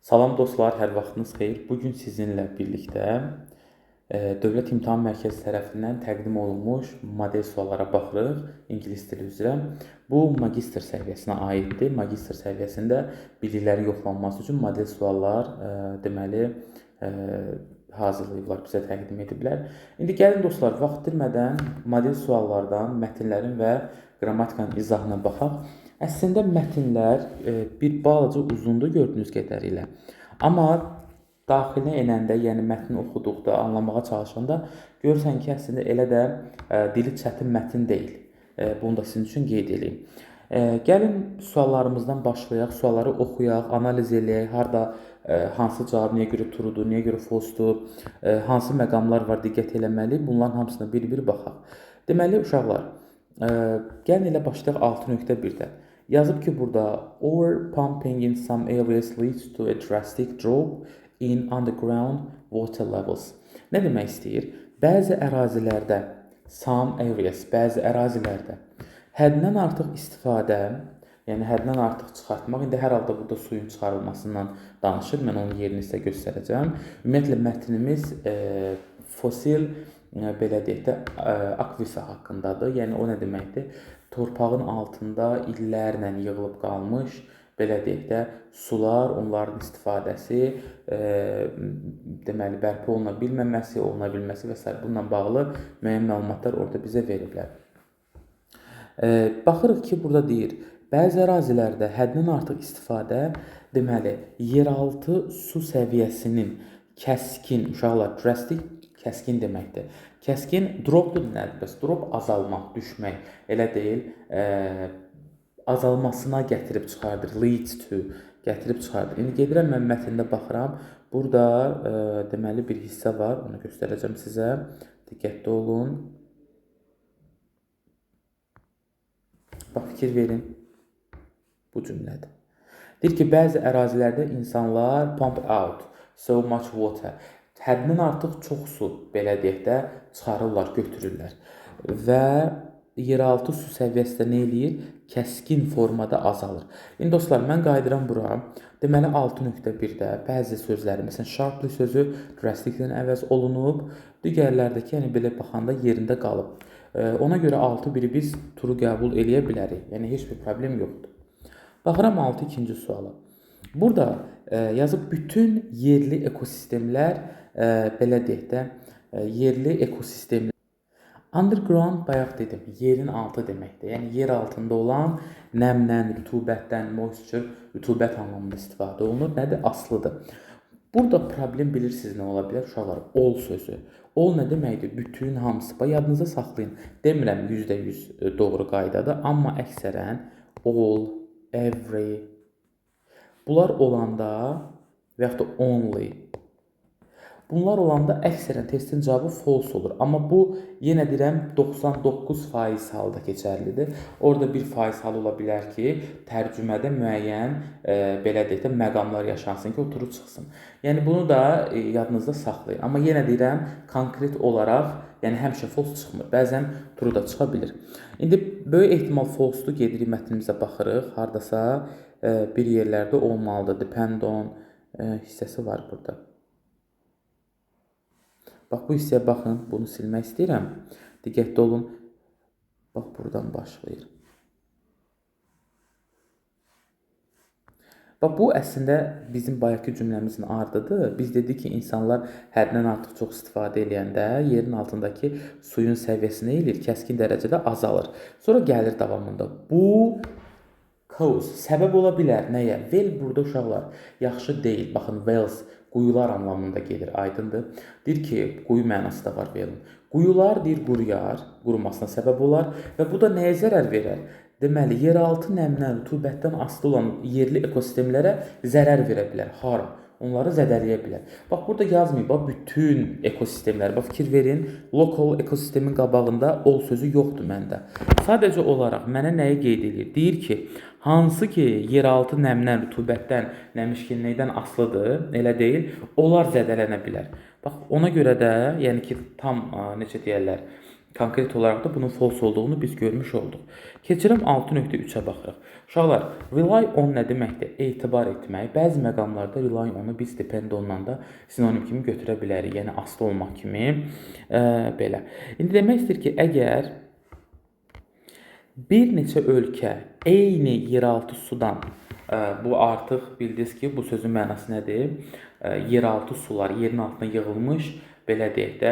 Salam dostlar, hər vaxtınız xeyir. Bugün sizinlə birlikdə Dövlət İmtahan Mərkəzi tərəfindən təqdim olunmuş model suallara baxırıq ingilis dili üzrə. Bu magistr səviyyəsinə aiddir. Magistr səviyyəsində bilikləri yoxlanması üçün model suallar deməli hazırlayıblar, bizə təqdim ediblər. İndi gəlin dostlar, vaxt itirmədən model suallardan mətnlərin və qrammatikanın izahına baxaq. Əslində mətnlər bir balaca uzundur gördüyünüz qədərilə. Amma daxilinə enəndə, yəni mətni oxuduqda, anlamağa çalışanda görürsən ki, əslində elə də dili çətin mətn deyil. Bunu da sizin üçün qeyd edeyim. Gəlin suallarımızdan başlayaq, sualları oxuyaq, analiz eləyək, harda hansı cavab niyə görə truedur, niyə görə false-dur, hansı məqamlar var, diqqət eləməli, bunların hamısına bir-bir baxaq. Deməli, uşaqlar, gəlin elə başlayaq 6.1-dən. Yazıb ki, burada over pumping in some areas leads to a drastic drop in underground water levels. Nə demək istəyir? Bəzi ərazilərdə, some areas, bəzi ərazilərdə həddindən artıq istifadə, yəni həddindən artıq çıxartmaq, indi hər halda burada suyun çıxarılmasından danışır, mən onun yerini sizə göstərəcəm. Ümumiyyətlə, mətnimiz fosil, belə deyək də, akvisa haqqındadır. Yəni, o nə deməkdir? Torpağın altında illərlə yığılıb qalmış, belə deyək də, sular, onların istifadəsi, deməli, bərpa oluna bilməməsi, oluna bilməsi və s. Bununla bağlı müəyyən məlumatlar orada bizə veriblər. Baxırıq ki, burada deyir, bəzi ərazilərdə həddindən artıq istifadə, deməli, yeraltı su səviyyəsinin kəskin, uşaqlar, drastic, kəskin deməkdir. Kəskin, drop-dur nədir? Bəs drop azalmaq, düşmək, elə deyil, azalmasına gətirib çıxardır, leads to, gətirib çıxardır. İndi gedirəm, mən mətndə baxıram, burada deməli bir hissə var, onu göstərəcəm sizə, diqqətli olun. Bax, fikir verin, bu cümlədir. Deyir ki, bəzi ərazilərdə insanlar pump out so much water, həddindən artıq çox su, belə deyək də, çıxarırlar, götürürlər və yeraltı su səviyyəsi də nə eləyir? Kəskin formada azalır. İndi dostlar, mən qayıdıram bura. Deməli, 6.1-də bəzi sözləri, məsələn, sharply sözü drastically əvəz olunub, digərlərdəki, yəni belə baxanda yerində qalıb. Ona görə 6.1-i biz true qəbul eləyə bilərik. Yəni, heç bir problem yoxdur. Baxıram 6.2-ci suala. Burada yazıb bütün yerli ekosistemlər, belə deyək də, yerli ekosistemlər. Underground, bayaq dedim, yerin altı deməkdir. Yəni, yer altında olan nəmdən, rütubətdən, moisture, rütubət anlamında istifadə olunur. Nədir? Aslıdır. Burada problem bilirsiniz nə ola bilər? Uşaqlar, all sözü. All nə deməkdir? Bütün, hamısı. Yadınıza saxlayın. Demirəm, %100 doğru qaydadır. Amma əksərən all, every, bunlar olanda və yaxud da only, bunlar olanda əksərən testin cavabı false olur. Amma bu, yenə deyirəm, 99% halda keçərlidir. Orada 1% hal ola bilər ki, tərcümədə müəyyən, belə deyək də, məqamlar yaşansın ki, o true çıxsın. Yəni, bunu da yadınızda saxlayın. Amma yenə deyirəm, konkret olaraq, yəni həmişə false çıxmır. Bəzən true da çıxa bilir. İndi, böyük ehtimal false-dur. Gedirik mətnimizə baxırıq. Hardasa bir yerlərdə olmalıdır. Depend on hissəsi var burada. Bax, bu hissəyə baxın, bunu silmək istəyirəm. Diqqətli olun. Bax, buradan başlayır. Bax, bu əslində bizim bayaqki cümləmizin ardıdır. Biz dedik ki, insanlar həddindən artıq çox istifadə edəndə yerin altındakı suyun səviyyəsi nə eləyir? Kəskin dərəcədə azalır. Sonra gəlir davamında. Bu cause, səbəb ola bilər. Nəyə? Well, burada uşaqlar yaxşı deyil. Baxın, wells, quyular anlamında gelir, aydındır. Deyir ki, quyu mənası da var wellin. Quyular, deyir, quruyar, qurumasına səbəb olar və bu da nəyə zərər verər? Deməli, yeraltı nəmdən, rütubətdən asılı olan yerli ekosistemlərə zərər verə bilər, harm, onları zədələyə bilər. Bax, burada yazmayıb, bax, bütün ekosistemlər, bax, fikir verin, local ekosistemin qabağında all sözü yoxdur məndə. Sadəcə olaraq mənə nəyi qeyd edir? Deyir ki, hansı ki, yeraltı nəmdən, rütubətdən, nəmişkinlikdən asılıdır, elə deyil, onlar zədələnə bilər. Bax, ona görə də, yəni ki, tam, necə deyərlər, Konkret olaraq da bunun false olduğunu biz görmüş olduq. Keçirəm 6.3-ə baxırıq. Uşaqlar, rely on nə deməkdir? Etibar etmək. Bəzi məqamlarda rely onu biz depend ondan da sinonim kimi götürə bilərik. Yəni asılı olmaq kimi belə. İndi demək istəyir ki, əgər bir neçə ölkə eyni yeraltı sudan, bu artıq bildiniz ki, bu sözün mənası nədir? Yeraltı sular yerin altına yığılmış, belə deyək də,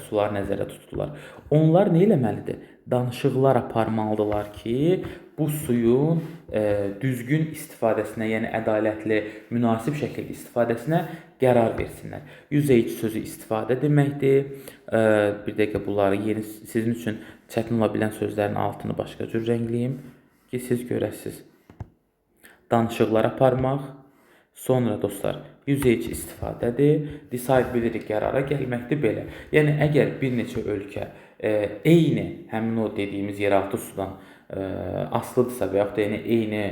sular nəzərdə tutulurlar. Onlar nə eləməlidir? Danışıqlar aparmalıdırlar ki, bu suyun düzgün istifadəsinə, yəni ədalətli, münasib şəkildə istifadəsinə qərar versinlər. Usage sözü istifadə deməkdir. Bir dəqiqə bunları yeni sizin üçün çətin ola bilən sözlərin altını başqa cür rəngləyim ki, siz görəsiniz. Danışıqlar aparmaq. Sonra dostlar, usage istifadədir. Decide bilirik, qərara gəlməkdir belə. Yəni əgər bir neçə ölkə eyni həmin o dediyimiz yeraltı sudan asılıdırsa və yaxud da yəni eyni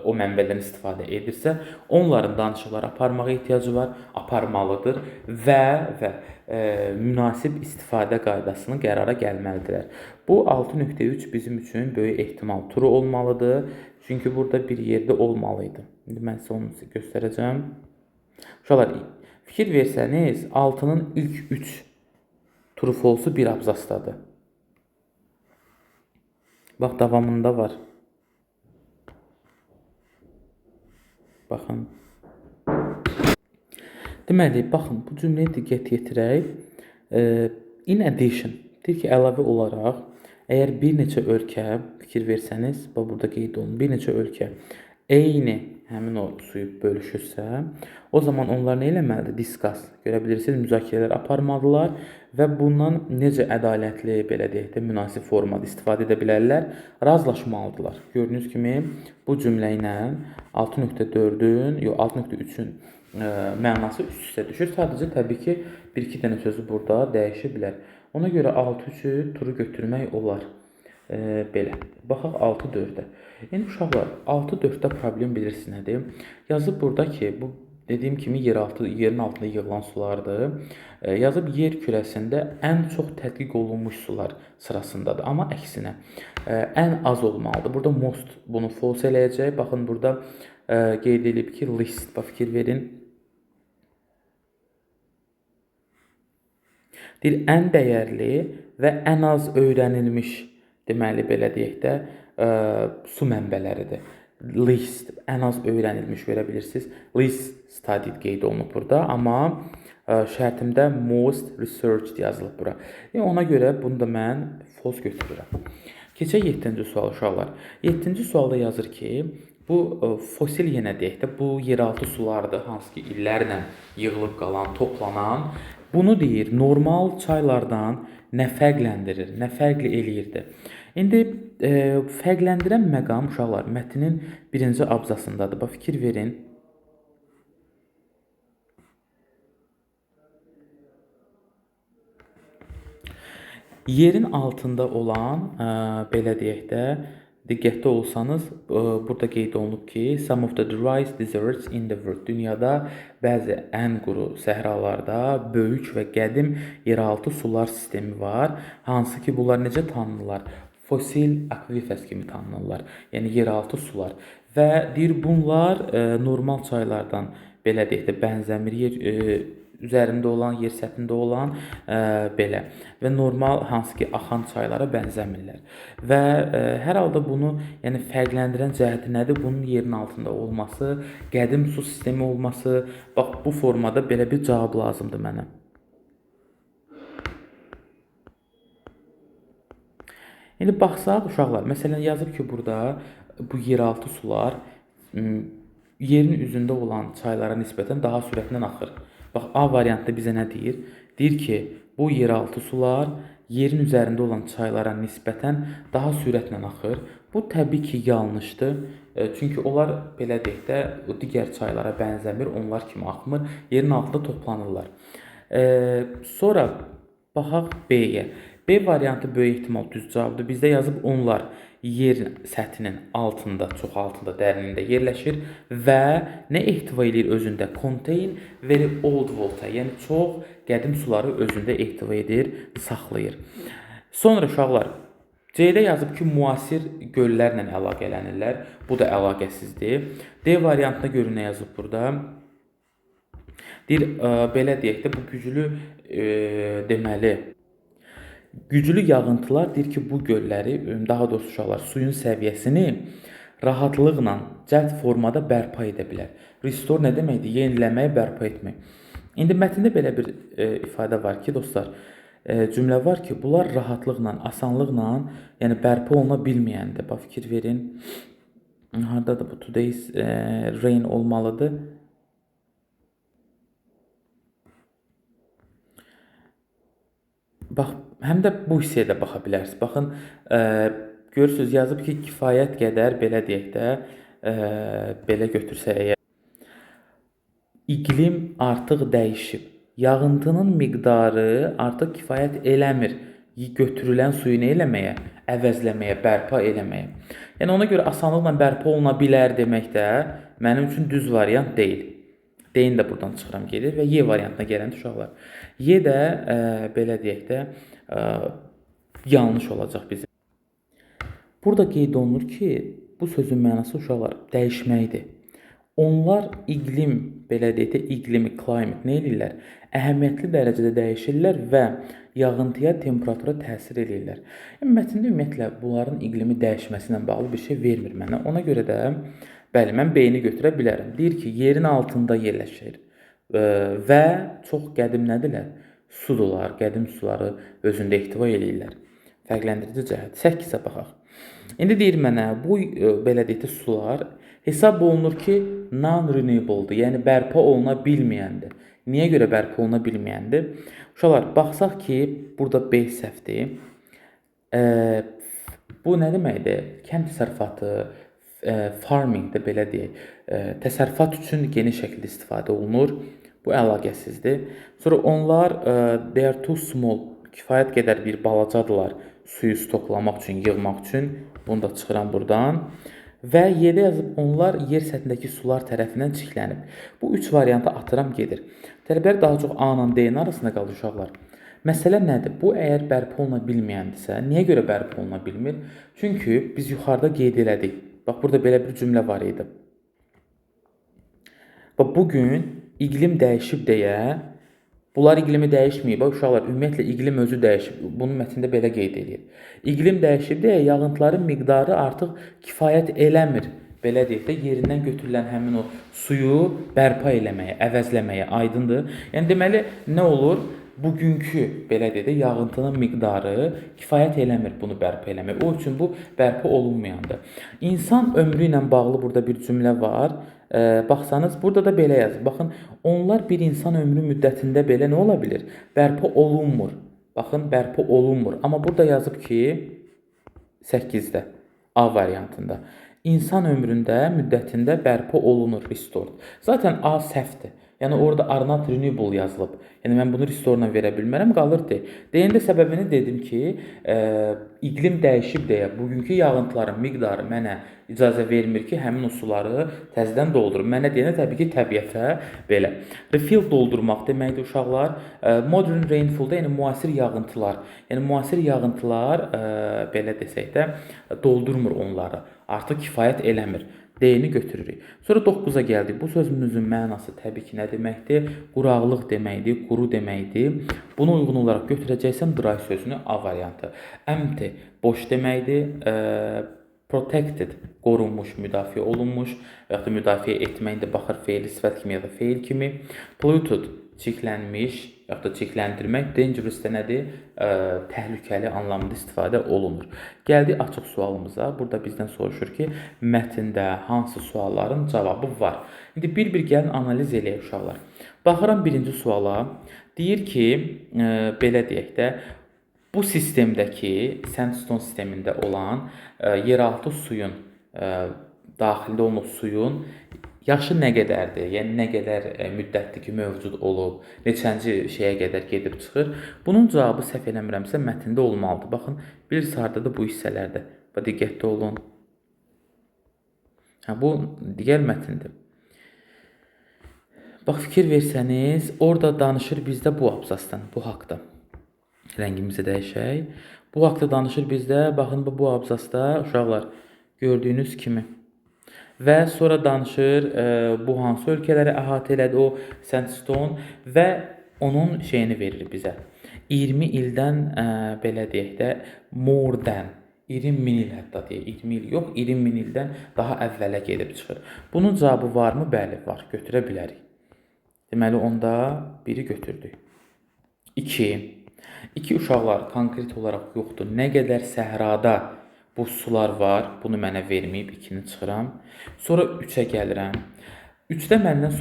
o mənbədən istifadə edirsə, onların danışıqlar aparmağa ehtiyacı var, aparmalıdır və münasib istifadə qaydasını qərara gəlməlidirlər. Bu 6.3 bizim üçün böyük ehtimal true olmalıdır. Çünki burada bir yerdə olmalıydı. İndi mən sizə onu göstərəcəm. Uşaqlar, fikir versəniz, 6-nın ilk 3 true false-u bir abzasdadır. Bax, davamında var. Baxın. Deməli, baxın, bu cümləyə diqqət yetirək. In addition, deyir ki, əlavə olaraq, əgər bir neçə ölkə, fikir versəniz, burada qeyd olunur, bir neçə ölkə eyni həmin o suyu bölüşürsə, o zaman onlar nə eləməlidir? Discuss, görə bilirsiniz, müzakirələr aparmalıdırlar və bundan necə ədalətli, belə deyək də, münasib formada istifadə edə bilərlər, razılaşmalıdırlar. Gördüyünüz kimi, bu cümlə ilə 6.4-ün, yox, 6.3-ün mənası üst-üstə düşür. Sadəcə, təbii ki, bir-iki dənə sözü burada dəyişə bilər. Ona görə 6.3-ü turu götürmək olar. Belə. Baxaq 6.4-ə. Yəni, uşaqlar, 6.4-də problem bilirsiniz nədir? Yazıb burada ki, bu dediyim kimi yerin altında yığılan sulardır. Yazıb yer kürəsində ən çox tədqiq olunmuş sular sırasındadır. Amma əksinə, ən az olmalıdır. Burada most bunu false eləyəcək. Baxın, burada qeyd edilib ki, list, fikir verin. Deyir, ən dəyərli və ən az öyrənilmiş, deməli, belə deyək də, su mənbələridir. Least, ən az öyrənilmiş, görə bilirsiniz. Least studied qeyd olunub burada, amma şərtimdə most researched yazılıb bura. Yəni, ona görə bunu da mən false götürürəm. Keçək 7-ci sual, uşaqlar. 7-ci sualda yazır ki, bu fosil yenə deyək də, bu yeraltı sulardır, hansı ki, illərlə yığılıb qalan, toplanan. Bunu deyir, normal çaylardan nə fərqləndirir, nə fərqli eləyirdi. İndi fərqləndirən məqam, uşaqlar, mətnin birinci abzasındadır. Bax, fikir verin. Yerin altında olan, belə deyək də, diqqətli olsanız, burada qeyd olunub ki, some of the driest deserts in the world. Dünyada bəzi ən quru səhralarda böyük və qədim yeraltı sular sistemi var. Hansı ki, bunlar necə tanınırlar? Fosil akvifers kimi tanınırlar. Yəni, yeraltı sular. Və deyir, bunlar normal çaylardan, belə deyək də, bənzəmir, yer üzərində olan, yer səthində olan belə və normal hansı ki axan çaylara bənzəmirlər. Və hər halda bunu, yəni fərqləndirən cəhəti nədir? Bunun yerin altında olması, qədim su sistemi olması. Bax, bu formada belə bir cavab lazımdır mənə. Yəni baxsaq uşaqlar, məsələn yazıb ki, burada bu yeraltı sular yerin üzündə olan çaylara nisbətən daha sürətlə axır. Bax, A variantda bizə nə deyir? Deyir ki, bu yeraltı sular yerin üzərində olan çaylara nisbətən daha sürətlə axır. Bu təbii ki, yanlışdır. Çünki onlar, belə deyək də, digər çaylara bənzəmir, onlar kimi axmır, yerin altında toplanırlar. Sonra baxaq B-yə. B variantı böyük ehtimal düz cavabdır. Bizdə yazıb onlar yer səthinin altında, çox altında, dərinliyində yerləşir və nə ehtiva edir özündə? Contain very old water, yəni çox qədim suları özündə ehtiva edir, saxlayır. Sonra uşaqlar C-də yazıb ki, müasir göllərlə əlaqələnirlər. Bu da əlaqəsizdir. D variantına görə nə yazıb burada? Deyir, belə deyək də, bu güclü deməli güclü yağıntılar deyir ki, bu gölləri, daha doğrusu uşaqlar, suyun səviyyəsini rahatlıqla cəld formada bərpa edə bilər. Restore nə deməkdir? Yeniləmək, bərpa etmək. İndi mətndə belə bir ifadə var ki, dostlar, cümlə var ki, bunlar rahatlıqla, asanlıqla, yəni bərpa oluna bilməyəndir. Bax, fikir verin. Hardadır bu today's rain olmalıdır. Bax, həm də bu hissəyə də baxa bilərsiniz. Baxın, görürsüz, yazıb ki, kifayət qədər, belə deyək də, belə götürsək əgər, iqlim artıq dəyişib. Yağıntının miqdarı artıq kifayət eləmir götürülən suyu nə eləməyə, əvəzləməyə, bərpa eləməyə. Yəni ona görə asanlıqla bərpa oluna bilər demək də mənim üçün düz variant deyil. D-ni də buradan çıxıram gedir və Y variantına gələndə uşaqlar. Y də belə deyək də yanlış olacaq bizim. Burada qeyd olunur ki, bu sözün mənası uşaqlar dəyişməkdir. Onlar iqlim, belə deyək də, iqlimi, climate nə edirlər? Əhəmiyyətli dərəcədə dəyişirlər və yağıntıya, temperatura təsir edirlər. Yəni, mətndə ümumiyyətlə bunların iqlimi dəyişməsi ilə bağlı bir şey vermir mənə. Ona görə də, bəli, mən B-ni götürə bilərəm. Deyir ki, yerin altında yerləşir və çox qədim nədirlər? Sudurlar, qədim suları özündə ehtiva edirlər. Fərqləndirici cəhət. 8-ə baxaq. İndi deyir mənə, bu belə deyək də, sular hesab olunur ki, non-renewable-dır, yəni bərpa oluna bilməyəndir. Niyə görə bərpa oluna bilməyəndir? Uşaqlar, baxsaq ki, burada B səhvdir. Bu nə deməkdir? Kənd təsərrüfatı, farming də belə deyək, təsərrüfat üçün geniş şəkildə istifadə olunur. Bu əlaqəsizdir. Sonra onlar, they are too small, kifayət qədər bir balacadırlar suyu stoklamaq üçün, yığmaq üçün. Bunu da çıxıram buradan. Və Y-də yazıb, onlar yer səthindəki sular tərəfindən çirklənib. Bu üç variantı atıram gedir. Tələbələr daha çox A ilə D-nin arasında qaldı uşaqlar. Məsələ nədir? Bu əgər bərpa oluna bilməyəndirsə, niyə görə bərpa oluna bilmir? Çünki biz yuxarıda qeyd elədik. Bax, burada belə bir cümlə var idi. Bax, bugün iqlim dəyişib deyə, bunlar iqlimi dəyişməyib. Bax, uşaqlar, ümumiyyətlə iqlim özü dəyişib. Bunu mətndə belə qeyd edir. İqlim dəyişib deyə, yağıntıların miqdarı artıq kifayət eləmir. Belə deyək də, yerindən götürülən həmin o suyu bərpa eləməyə, əvəzləməyə, aydındır. Yəni, deməli, nə olur? Bugünkü, belə deyək də, yağıntının miqdarı kifayət eləmir bunu bərpa eləməyə. O üçün bu bərpa olunmayandır. İnsan ömrü ilə bağlı burada bir cümlə var. Baxsanız, burada da belə yazır. Baxın, onlar bir insan ömrü müddətində belə nə ola bilir? Bərpa olunmur. Baxın, bərpa olunmur. Amma burada yazıb ki, 8-də, A variantında. İnsan ömründə, müddətində bərpa olunur, restored. Zaten A səhvdir. Yəni, orada are not renewable yazılıb. Yəni, mən bunu restore-la verə bilmərəm, qalır D. D-nin də səbəbini dedim ki, iqlim dəyişib deyə, bugünkü yağıntıların miqdarı mənə icazə vermir ki, həmin o suları təzədən doldurum. Mənə deyənə təbii ki, təbiətə belə. Refill doldurmaq deməkdir uşaqlar. Modern rainfall-da, yəni müasir yağıntılar. Yəni, müasir yağıntılar, belə desək də, doldurmur onları. Artıq kifayət eləmir. D-ni götürürük. Sonra 9-a gəldik. Bu sözümüzün mənası təbii ki, nə deməkdir? Quraqlıq deməkdir, quru deməkdir. Buna uyğun olaraq götürəcəksən dry sözünü, A variantı. Empty, boş deməkdir. Protected, qorunmuş, müdafiə olunmuş və ya da müdafiə etmək də baxır feili sifət kimi ya da feil kimi. Polluted, çirklənmiş və ya da çirkləndirmək. Dangerous də nədir? Təhlükəli anlamında istifadə olunur. Gəldik açıq sualımıza. Burada bizdən soruşur ki, mətndə hansı sualların cavabı var? İndi bir-bir gəlin analiz eləyək uşaqlar. Baxıram birinci suala. Deyir ki, belə deyək də, bu sistemdəki, sandstone sistemində olan yeraltı suyun, daxildə olan suyun yaşı nə qədərdir? Yəni, nə qədər müddətdir ki, mövcud olub, neçənci şeyə qədər gedib çıxır? Bunun cavabı səhv eləmirəmsə mətndə olmalıdır. Baxın, bilirsiniz, haradadır bu hissələrdə. Diqqətli olun. Bu digər mətndir. Bax, fikir versəniz, orada danışır bizdə bu abzasdan, bu haqda. Rəngimizi dəyişək. Bu haqda danışır bizdə. Baxın bu abzasda uşaqlar gördüyünüz kimi. Və sonra danışır bu hansı ölkələri əhatə elədi o Sandstone və onun şeyini verir bizə. 20 ildən belə deyək də more than 20 min il hətta deyək, 20 il yox, 20 min ildən daha əvvələ gedib çıxır. Bunun cavabı varmı? Bəli, var. Götürə bilərik. Deməli onda biri götürdük. 2. İki uşaqlar konkret olaraq yoxdur. Nə qədər səhrada bu sular var, bunu mənə verməyib 2-ni çıxıram. Sonra 3-ə gəlirəm. 3-də məndən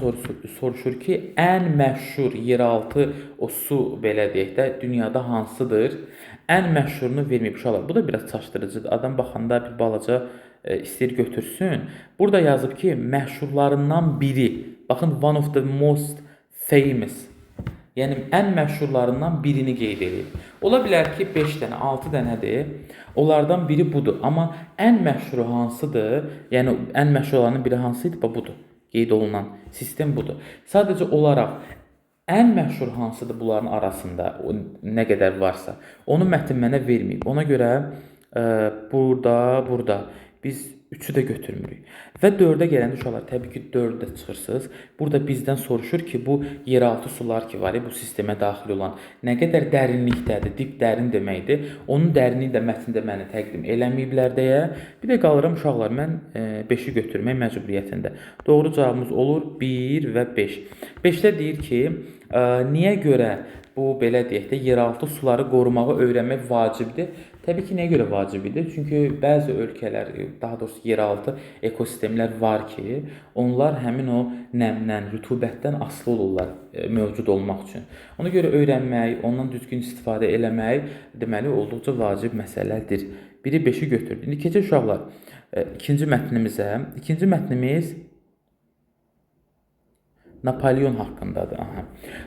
soruşur ki, ən məşhur yeraltı o su belə deyək də dünyada hansıdır? Ən məşhurunu verməyib uşaqlar. Bu da biraz çaşdırıcıdır. Adam baxanda bir balaca istəyir götürsün. Burada yazıb ki, məşhurlarından biri. Baxın, one of the most famous. Yəni ən məşhurlarından birini qeyd edib. Ola bilər ki, 5 dənə, 6 dənədir. Onlardan biri budur. Amma ən məşhuru hansıdır? Yəni ən məşhurlarının biri hansı idi? Budur. Qeyd olunan sistem budur. Sadəcə olaraq ən məşhur hansıdır bunların arasında, o nə qədər varsa, onu mətn mənə verməyib. Ona görə burada biz 3-ü də götürmürük. Və 4-ə gələndə uşaqlar, təbii ki, 4-də çıxırsınız. Burada bizdən soruşur ki, bu yeraltı sular ki var, bu sistemə daxil olan nə qədər dərinlikdədir, dip dərin deməkdir. Onun dərinliyi də mətndə mənə təqdim eləməyiblər deyə. Bir də qalıram uşaqlar, mən 5-i götürmək məcburiyyətində. Doğru cavabımız olur 1 və 5. 5-də deyir ki, niyə görə bu belə deyək də yeraltı suları qorumağı öyrənmək vacibdir? Təbii ki, nəyə görə vacibdir? Çünki bəzi ölkələr, daha doğrusu yeraltı ekosistemlər var ki, onlar həmin o nəmdən, rütubətdən asılı olurlar mövcud olmaq üçün. Ona görə öyrənmək, ondan düzgün istifadə eləmək deməli olduqca vacib məsələdir. Biri 5-i götürdü. İndi keçək uşaqlar ikinci mətnimizə. İkinci mətnimiz Napolyon haqqındadır. Aha.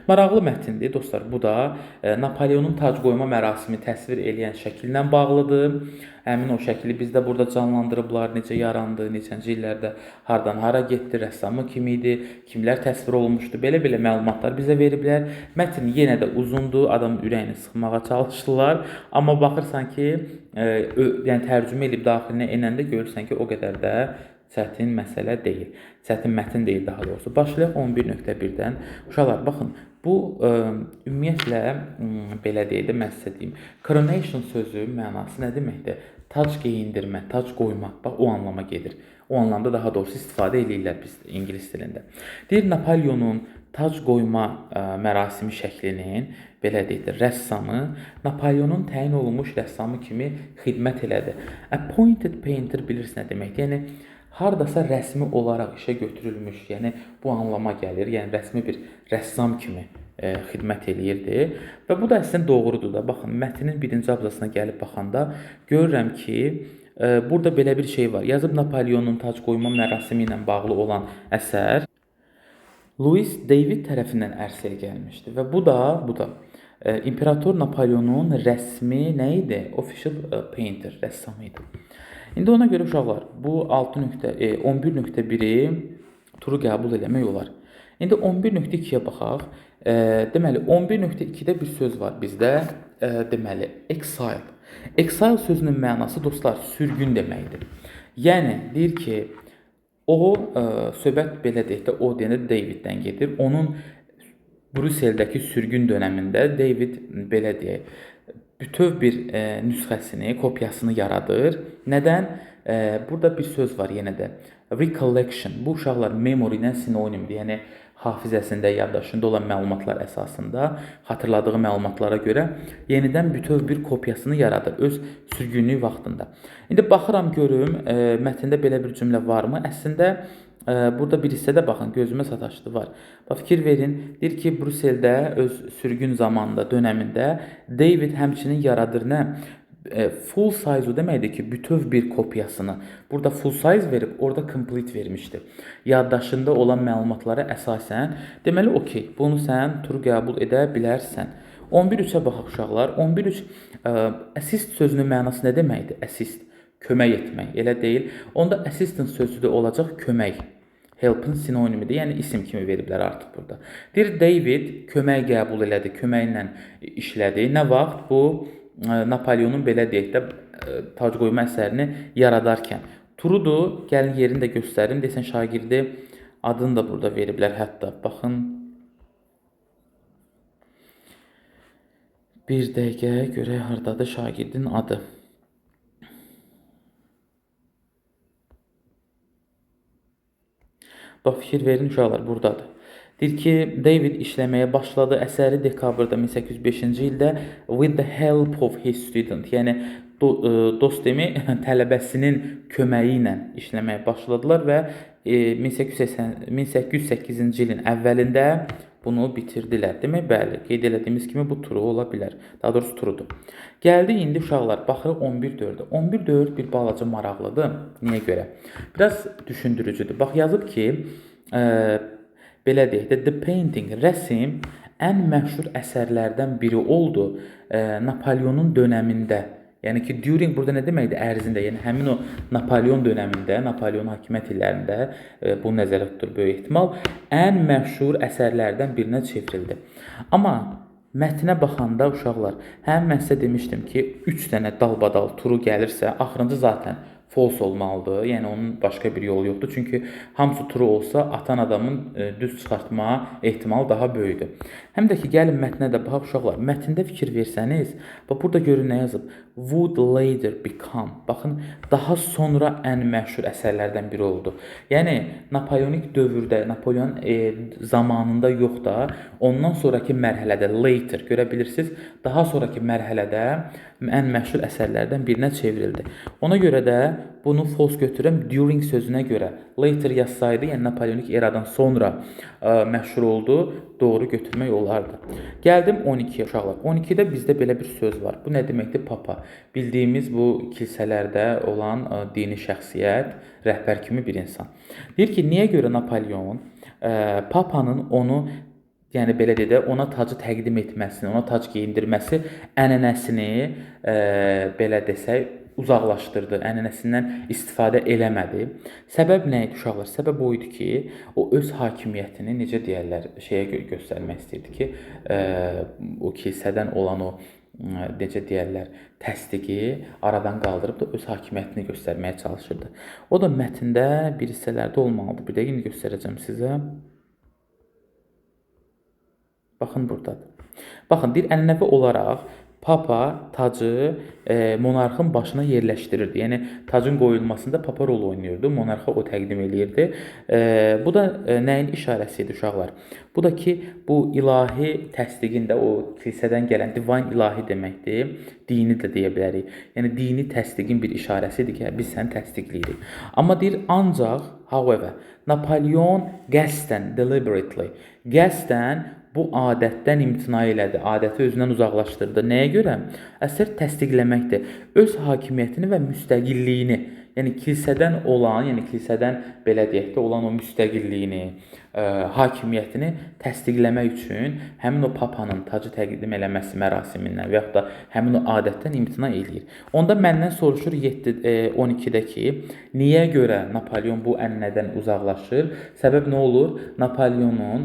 Maraqlı mətindir dostlar. Bu da Napolyonun tac qoyma mərasimi təsvir edən şəkillə bağlıdır. Həmin o şəkli bizdə burada canlandırıblar, necə yarandı, neçənci illərdə hardan hara getdi, rəssamı kim idi, kimlər təsvir olunmuşdu. Belə-belə məlumatlar bizə veriblər. Mətn yenə də uzundur, adamın ürəyini sıxmağa çalışdılar. Amma baxırsan ki, yəni tərcümə edib daxilinə enəndə görürsən ki, o qədər də çətin məsələ deyil. Çətin mətn deyil daha doğrusu. Başlayaq 11.1-dən. Uşaqlar, baxın, bu ümumiyyətlə belə deyək də, mən sizə deyim. Coronation sözü mənası nə deməkdir? Tac geyindirmə, tac qoymaq. Bax, o anlama gedir. O anlamda daha doğrusu istifadə edirlər biz ingilis dilində. Deyir, Napolyonun tac qoyma mərasimi şəklinin belə deyək də, rəssamı Napolyonun təyin olunmuş rəssamı kimi xidmət elədi. Appointed painter bilirsiniz nə deməkdir? Yəni hardasa rəsmi olaraq işə götürülmüş, yəni bu anlama gəlir. Yəni rəsmi bir rəssam kimi xidmət eləyirdi. Və bu da əslində doğrudur da. Baxın, mətnin birinci abzasına gəlib baxanda görürəm ki, burada belə bir şey var. Yazıb Napolyonun tac qoyma mərasimi ilə bağlı olan əsər Louis David tərəfindən ərsəyə gəlmişdi. Və bu da İmperator Napolyonun rəsmi nə idi? Official painter, rəssamı idi. İndi ona görə uşaqlar, bu 11.1-i turu qəbul eləmək olar. İndi 11.2-yə baxaq. Deməli, 11.2-də bir söz var bizdə. Deməli, exile. Exile sözünün mənası, dostlar, sürgün deməkdir. Yəni, deyir ki, o, söhbət belə deyək də, o deyəndə Daviddən gedir. Onun Brüsseldəki sürgün dönəmində David, belə deyək, bütöv bir nüsxəsini, kopyasını yaradır. Nədən? Burada bir söz var yenə də. Recollection. Bu uşaqlar memory-lə sinonimdir. Yəni hafizəsində, yaddaşında olan məlumatlar əsasında xatırladığı məlumatlara görə yenidən bütöv bir kopyasını yaradır öz sürgünlük vaxtında. İndi baxıram görüm, mətndə belə bir cümlə varmı? Əslində burada bir hissədə baxın, gözümə sataşdı var. Bax, fikir verin, deyir ki, Brüsseldə öz sürgün zamanında, dönəmində David həmçinin yaradır nə? Full size o deməkdir ki, bütöv bir kopyasını. Burada full size verib, orada complete vermişdi. Yaddaşında olan məlumatlara əsasən, deməli, okey, bunu sən turu qəbul edə bilərsən. 11.3-ə baxaq uşaqlar. 11.3 assist sözünün mənası nə deməkdir? Assist. Kömək etmək, elə deyil. Onda assistant sözü də olacaq kömək. Help'ın sinonimidir, yəni isim kimi veriblər artıq burada. Deyir, David kömək qəbul elədi, köməklə işlədi. Nə vaxt? Bu Napoleonun belə deyək də tac qoyma əsərini yaradarkən. Turudur, gəlin yerini də göstərim. Desən şagirdi adını da burada veriblər hətta. Baxın. Bir dəqiqə görək hardadır şagirdin adı. Bax, fikir verin uşaqlar, buradadır. Deyir ki, David işləməyə başladı əsəri dekabrda 1805-ci ildə with the help of his student, yəni dostemi tələbəsinin köməyi ilə işləməyə başladılar və 1808-ci ilin əvvəlində bunu bitirdilər. Demək, bəli, qeyd elədiyimiz kimi bu turu ola bilər. Daha doğrusu turudur. Gəldi indi uşaqlar, baxırıq 11-4-ə. 11-4 bir balaca maraqlıdır. Niyə görə? Biraz düşündürücüdür. Bax, yazıb ki, belə deyək də, The Painting, rəsm ən məşhur əsərlərdən biri oldu Napoleonun dönəmində. Yəni ki, during burada nə deməkdir? Ərzində, yəni həmin o Napoleon dönəmində, Napoleon hakimiyyət illərində bu nəzərdə tutulur böyük ehtimal, ən məşhur əsərlərdən birinə çevrildi. Amma mətnə baxanda uşaqlar, həm mən sizə demişdim ki, 3 dənə dalbadal turu gəlirsə, axırıncı zaten false olmalıdır. Yəni onun başqa bir yolu yoxdur. Çünki hamısı true olsa atan adamın düz çıxartma ehtimalı daha böyükdür. Həm də ki, gəlin mətnə də baxaq uşaqlar. Mətndə fikir versəniz, bax burada görün nə yazıb? Would later become. Baxın, daha sonra ən məşhur əsərlərdən biri oldu. Yəni Napoleonik dövrdə, Napoleon zamanında yox da, ondan sonraki mərhələdə later görə bilirsiniz, daha sonraki mərhələdə ən məşhur əsərlərdən birinə çevrildi. Ona görə də bunu false götürürəm during sözünə görə. Later yazsaydı, yəni Napoleonik eradan sonra məşhur oldu, doğru götürmək olardı. Gəldim 12-yə uşaqlar. 12-də bizdə belə bir söz var. Bu nə deməkdir? Papa. Bildiyimiz bu kilsələrdə olan dini şəxsiyyət, rəhbər kimi bir insan. Deyir ki, niyə görə Napoleon papanın onu, yəni belə deyə ona tacı təqdim etməsini, ona tac geyindirməsi ənənəsini belə desək uzaqlaşdırdı, ənənəsindən istifadə eləmədi. Səbəb nə idi uşaqlar? Səbəb o idi ki, o öz hakimiyyətini necə deyirlər, göstərmək istəyirdi ki, o kilsədən olan o necə deyirlər, təsdiqi aradan qaldırıb da öz hakimiyyətini göstərməyə çalışırdı. O da mətndə bir hissələrdə olmalıdır. Bir dəqiqə indi göstərəcəm sizə. Baxın buradadır. Baxın, deyir, ənənəvi olaraq papa tacı monarxın başına yerləşdirirdi. Yəni tacın qoyulmasında papa rol oynayırdı, monarxa o təqdim eləyirdi. Bu da nəyin işarəsi idi uşaqlar? Bu da ki, bu ilahi təsdiqində o kilsədən gələn divine ilahi deməkdir. Dini də deyə bilərik. Yəni dini təsdiqin bir işarəsidir ki, biz səni təsdiqləyirik. Amma deyir, ancaq however, Napoleon qəsdən, deliberately, qəsdən bu adətdən imtina elədi, adəti özündən uzaqlaşdırdı. Nəyə görə? Əsər təsdiqləməkdir. Öz hakimiyyətini və müstəqilliyini, yəni kilsədən olan, yəni kilsədən belə deyək də olan o müstəqilliyini, hakimiyyətini təsdiqləmək üçün həmin o papanın tacı təqdim eləməsi mərasimindən və yaxud da həmin o adətdən imtina eləyir. Onda məndən soruşur 12-də ki, niyə görə Napoleon bu ənənədən uzaqlaşır? Səbəb nə olur? Napoleonun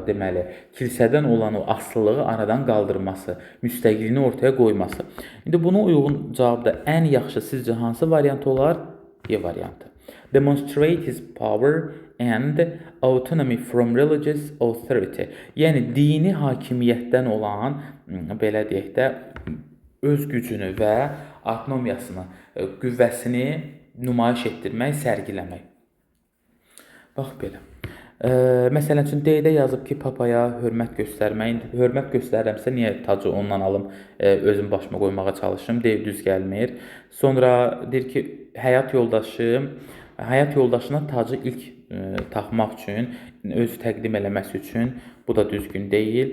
deməli kilsədən olan o asılılığı aradan qaldırması, müstəqilliyini ortaya qoyması. İndi buna uyğun cavabda ən yaxşı sizcə hansı variant olar? E variantı. Demonstrate his power and autonomy from religious authority. Yəni dini hakimiyyətdən olan, belə deyək də, öz gücünü və autonomiyasını, qüvvəsini nümayiş etdirmək, sərgiləmək. Bax belə. Məsələn üçün D-də yazıb ki, papaya hörmət göstərmək. Hörmət göstərirəmsə niyə tacı ondan alım, özüm başıma qoymağa çalışım? D düz gəlmir. Sonra deyir ki, həyat yoldaşına tacı ilk taxmaq üçün, özü təqdim eləməsi üçün bu da düzgün deyil.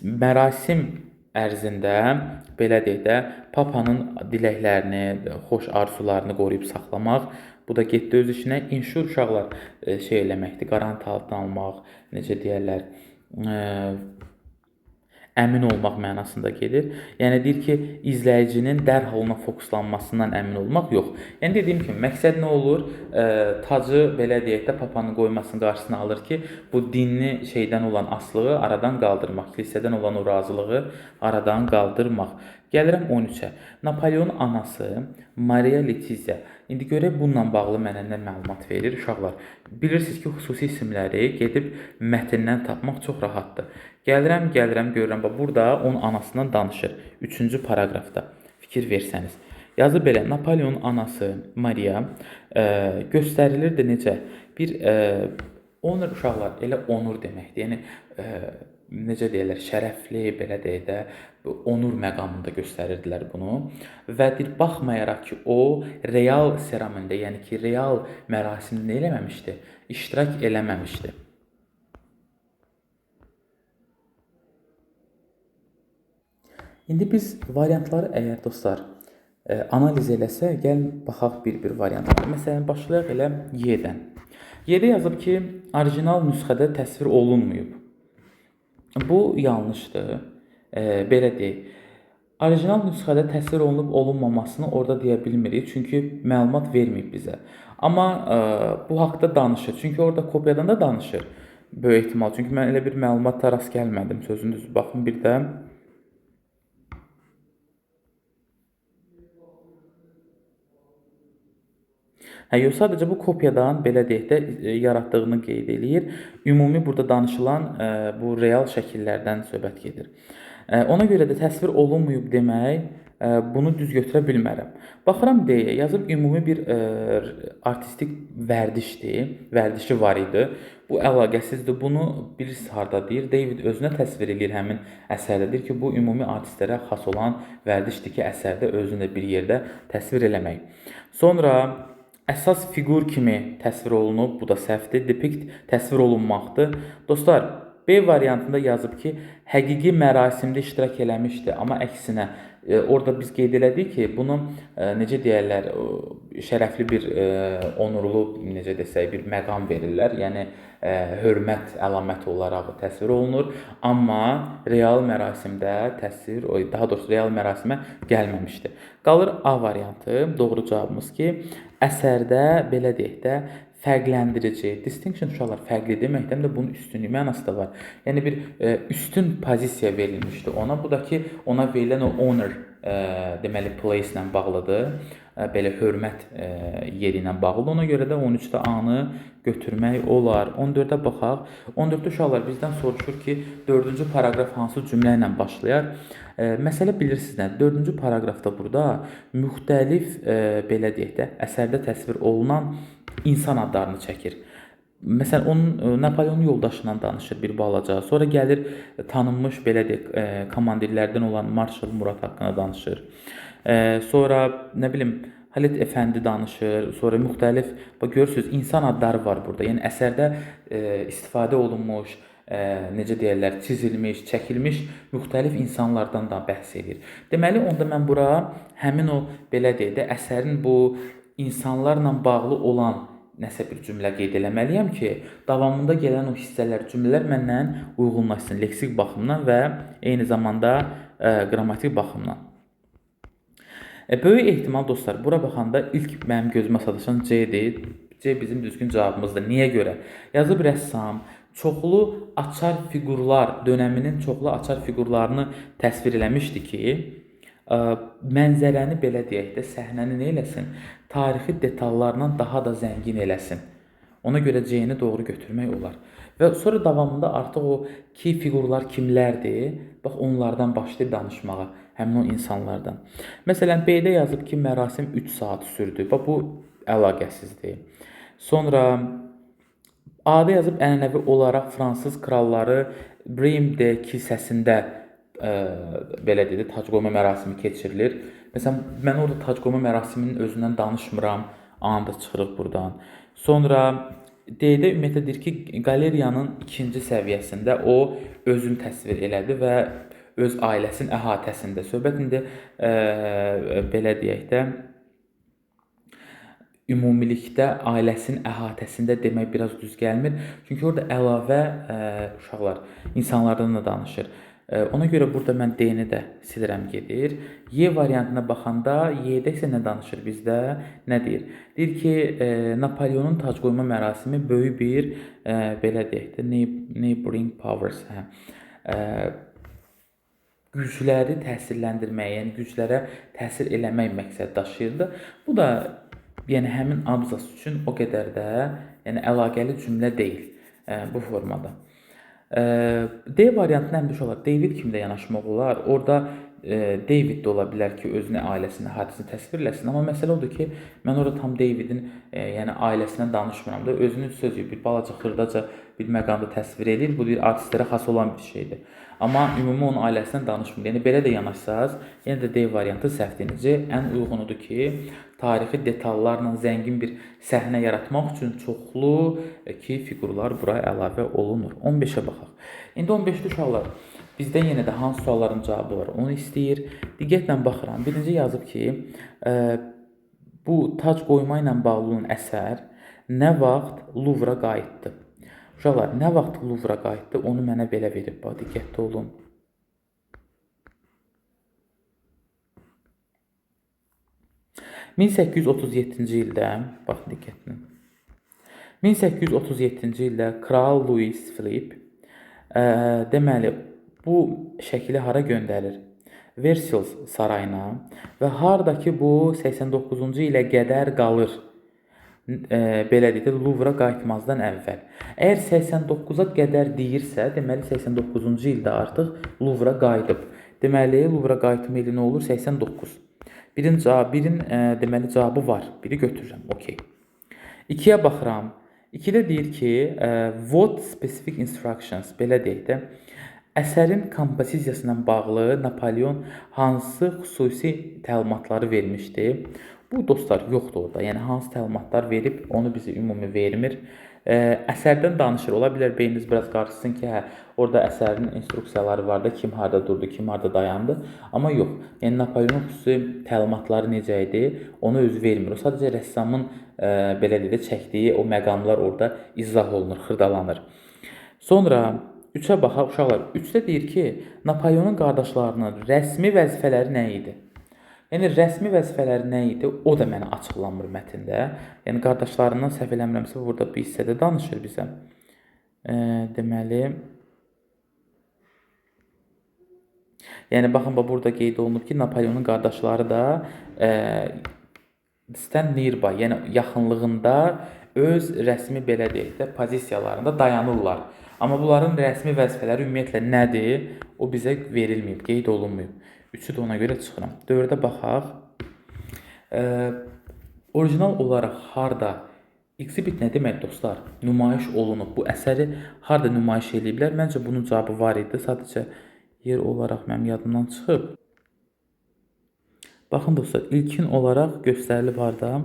Mərasim ərzində belə deyək də papanın diləklərini, xoş arzularını qoruyub saxlamaq. Bu da getdi öz işinə. Insure uşaqlar eləməkdir, qaranti altına almaq, necə deyərlər, əmin olmaq mənasında gedir. Yəni deyir ki, izləyicinin dərhal ona fokuslanmasından əmin olmaq yox. Yəni dediyim kimi məqsəd nə olur? Tacı belə deyək də papanın qoymasının qarşısını alır ki, bu dinli şeydən olan asılığı aradan qaldırmaq, kilsədən olan o razılığı aradan qaldırmaq. Gəlirəm 13-ə. Napoleonun anası Maria Letizia. İndi görək bununla bağlı mənə nə məlumat verir uşaqlar. Bilirsiniz ki, xüsusi isimləri gedib mətndən tapmaq çox rahatdır. Gəlirəm, görürəm. Bax, burada onun anasından danışır. 3-cü paraqrafda fikir versəniz. Yazı belə, Napoleonun anası Maria göstərilirdi necə? Bir onur uşaqlar, elə onur deməkdir. Yəni necə deyirlər, şərəfli, belə deyək də, onur məqamında göstərirdilər bunu. Və deyir, baxmayaraq ki, o real seramində, yəni ki, real mərasimdə nə eləməmişdi? İştirak eləməmişdi. İndi biz variantları əgər dostlar analiz eləsə, gəl baxaq bir-bir variantlara. Məsələn, başlayaq elə Y-dən. Y-də yazıb ki, orijinal nüsxədə təsvir olunmayıb. Bu yanlışdır. Belə deyək. Orijinal nüsxədə təsvir olunub olunmamasını orada deyə bilmirik, çünki məlumat verməyib bizə. Amma bu haqqda danışır. Çünki orada kopyadan da danışır. Böyük ehtimal. Çünki mən elə bir məlumata rast gəlmədim. Sözün düzü baxın bir də. Yox, sadəcə bu kopyadan belə deyək də yaratdığını qeyd eləyir. Ümumi burada danışılan bu real şəkillərdən söhbət gedir. Ona görə də təsvir olunmayıb demək, bunu düz götürə bilmərəm. Baxıram deyə yazıb ümumi bir artistik vərdişdir, vərdişi var idi. Bu əlaqəsizdir. Bunu bilirsiniz harda deyir? David özünə təsvir eləyir həmin əsərdə. Deyir ki, bu ümumi artistlərə xas olan vərdişdir ki, əsərdə özünü bir yerdə təsvir eləmək. Sonra əsas fiqur kimi təsvir olunub, bu da səhvdir. Depict təsvir olunmaqdır. Dostlar, B variantında yazıb ki, həqiqi mərasimdə iştirak eləmişdi, amma əksinə orada biz qeyd elədik ki, bunu necə deyirlər, şərəfli bir onurlu, necə desək, bir məqam verirlər. Yəni hörmət əlaməti olaraq təsvir olunur, amma real mərasimdə təsvir, daha doğrusu real mərasimə gəlməmişdi. Qalır A variantı. Doğru cavabımız ki, əsərdə belə deyək də fərqləndirici, distinction uşaqlar fərqli deməkdən də bunun üstünlüyü mənası da var. Yəni bir üstün pozisiya verilmişdi ona. Bu da ki, ona verilən o honor deməli place ilə bağlıdır. Belə hörmət yeri ilə bağlıdır. Ona görə də 13-də A-nı götürmək olar. 14-ə baxaq. 14-də uşaqlar bizdən soruşur ki, 4-cü paraqraf hansı cümlə ilə başlayar? Məsələ bilirsiniz nə? 4-cü paraqrafda burada müxtəlif belə deyək də əsərdə təsvir olunan insan adlarını çəkir. Məsələn, onun Napoleonun yoldaşından danışır bir balaca. Sonra gəlir tanınmış belə deyək komandirlərdən olan Marşal Murad haqqında danışır. Sonra nə bilim Halit Əfəndi danışır. Sonra müxtəlif görürsüz insan adları var burada. Yəni əsərdə istifadə olunmuş, necə deyirlər, çizilmiş, çəkilmiş müxtəlif insanlardan da bəhs edir. Deməli, onda mən bura həmin o belə deyək də əsərin bu insanlarla bağlı olan nəsə bir cümlə qeyd eləməliyəm ki, davamında gələn o hissələr, cümlələr məndən uyğunlaşsın leksik baxımdan və eyni zamanda qrammatik baxımdan. Böyük ehtimal dostlar, bura baxanda ilk mənim gözümə sataşan C-dir. C bizim düzgün cavabımızdır. Niyə görə? Yazıb rəssam çoxlu açar fiqurlar, dönəminin çoxlu açar fiqurlarını təsvir eləmişdi ki, mənzərəni belə deyək də, səhnəni nə eləsin? Tarixi detallarla daha da zəngin eləsin. Ona görə C-ni doğru götürmək olar. Və sonra davamında artıq o ki fiqurlar kimlərdir? Bax, onlardan başlayır danışmağa, həmin o insanlardan. Məsələn, B-də yazıb ki, mərasim 3 saat sürdü. Bax, bu əlaqəsizdir. Sonra A-da yazıb ənənəvi olaraq fransız kralları Bremde kilsəsində belə deyək, tac qoyma mərasimi keçirilir. Məsələn, mən orada tac qoyma mərasiminin özündən danışmıram. A-da çıxırıq buradan. Sonra D-də ümumiyyətlə deyir ki, qaleriyanın 2-ci səviyyəsində o özünü təsvir elədi və öz ailəsinin əhatəsində. Söhbət indi belə deyək də ümumilikdə ailəsinin əhatəsində demək biraz düz gəlmir. Çünki orada əlavə uşaqlar insanlardan da danışır. Ona görə burada mən D-ni də silirəm gedir. Y variantına baxanda Y-də isə nə danışır bizdə? Nə deyir? Deyir ki, Napoleonun tac qoyma mərasimi böyük bir belə deyək də, neighboring powers, gücləri təsirləndirmək, yəni güclərə təsir eləmək məqsəd daşıyırdı. Bu da yəni həmin abzas üçün o qədər də yəni əlaqəli cümlə deyil bu formada. D variantına həmişə olar. David kimlə yanaşmaq olar? Orada David də ola bilər ki, özünü, ailəsini, hadisəni təsvir eləsin. Amma məsələ odur ki, mən orada tam Davidin yəni ailəsindən danışmıram da. Özünü sözü bir balaca xırdaca bir məqamda təsvir edir. Bu bir artistlərə xas olan bir şeydir. Amma ümumi onun ailəsindən danışmır. Yəni belə də yanaşsaz, yenə də D variantı səhvdir. Ən uyğunudur ki, tarixi detallarla zəngin bir səhnə yaratmaq üçün çoxlu fiqurlar bura əlavə olunur. 15-ə baxaq. İndi 15-də uşaqlar, bizdə yenə də hansı sualların cavabı var, onu istəyir. Diqqətlə baxıram. Birinci yazıb ki, bu tac qoyma ilə bağlı olan əsər nə vaxt Luvra qayıtdı? Uşaqlar, nə vaxt Luvra qayıtdı, onu mənə belə verib. Bax, diqqətli olun. (1837-ci ildə, bax, diqqətlə. 1837-ci ildə Kral Louis Philippe, deməli, bu şəkili hara göndərir? Versailles sarayına və hardakı bu 89-cu ilə qədər qalır. Belə deyək də, Luvra qayıtmazdan əvvəl. Əgər 89-a qədər deyirsə, deməli 89-cu ildə artıq Luvra qayıdıb. Deməli, Luvra qayıtma ili nə olur? 89. Birin deməli cavabı var. Biri götürürəm. Okay. 2-yə baxıram. 2-də deyir ki, what specific instructions, belə deyək də, əsərin kompozisiyası ilə bağlı Napoleon hansı xüsusi təlimatları vermişdi? Bu dostlar yoxdur orada. Yəni hansı təlimatlar verib, onu bizə ümumi vermir. Əsərdən danışır. Ola bilər beyniniz biraz qarışsın ki, orada əsərin instruksiyaları var da, kim harda durdu, kim harda dayandı. Amma yox. Yəni Napoleonun xüsusi təlimatları necə idi, onu özü vermir. O sadəcə rəssamın belə deyək də çəkdiyi o məqamlar orada izah olunur, xırdalanır. Sonra 3-ə baxaq uşaqlar. 3-də deyir ki, Napoleonun qardaşlarının rəsmi vəzifələri nə idi? Yəni rəsmi vəzifələri nə idi? O da mənə açıqlanmır mətndə. Yəni qardaşlarından səhv eləmirəmsə burada bu hissədə danışır bizə. Deməli, yəni baxın burada qeyd olunub ki, Napoleonun qardaşları da stand nearby, yəni yaxınlığında öz rəsmi belə deyək də pozisiyalarında dayanırlar. Amma bunların rəsmi vəzifələri ümumiyyətlə nədir? O bizə verilməyib, qeyd olunmayıb. 3-ü də ona görə çıxıram. 4-ə baxaq. Orijinal olaraq harda? Exhibit nə demək dostlar? Nümayiş olunub. Bu əsəri harda nümayiş eləyiblər? Məncə bunun cavabı var idi. Sadəcə yer olaraq mənim yadımdan çıxıb. Baxın dostlar, ilkin olaraq göstərilib harda?